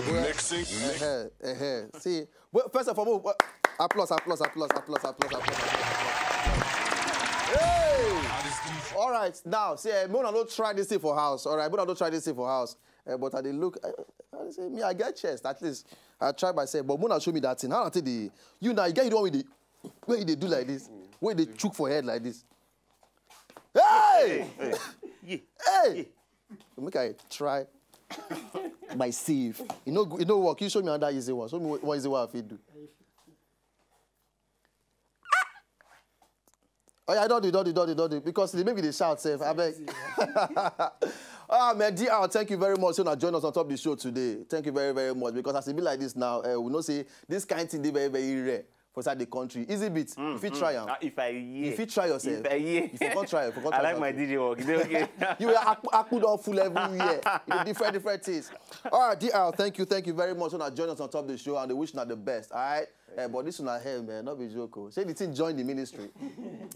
Mixing. See, well, first of all, applause. Hey! All right, now, see, Mona don't try this thing for house. All right, Mona don't try this thing for house. But I did look, I say, me, I get chest, at least. I try myself, but Mona show me that thing. How I tell the, you now, you get the one with the, where they do like this, where they chook for head like this. Hey! Hey! Make I try my sieve. You know what? You show me another easy one. Show me what easy one I do. Oh yeah, don't do. Because maybe they shout safe. I beg. Man, DR, thank you very much for joining us on top of the show today. Thank you very, very much. Because as it be like this now, we know say this kind of thing they very, very rare for inside the country. Easy bit. If you try if you try yourself. If you can't try, I like my DJ work. Is it okay? You will put on full every year. Different things. All right, DR, thank you very much for joining us on top of the show, and they wish you the best. All right. But this one I hell, man, not be joke. Say the thing join the ministry.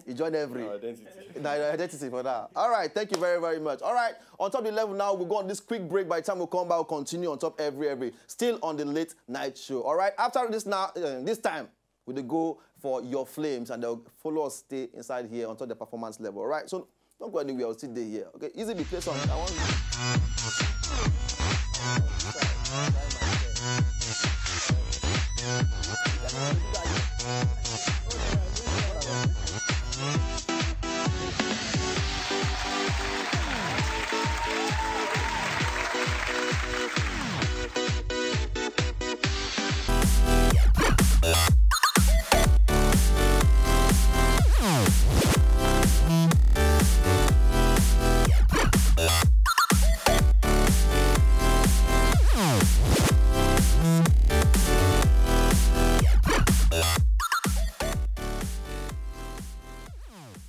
He joined every. Identity for that. All right, thank you very, very much. All right, on top of the level now, we'll go on this quick break. By the time we come back, we'll continue on top every. Still on the late night show. All right, after this now, this time, we'll go for your flames, and they'll follow us, stay inside here on top of the performance level. All right, so don't go anywhere, I'll still stay here. Okay, easy, be play song. I want you.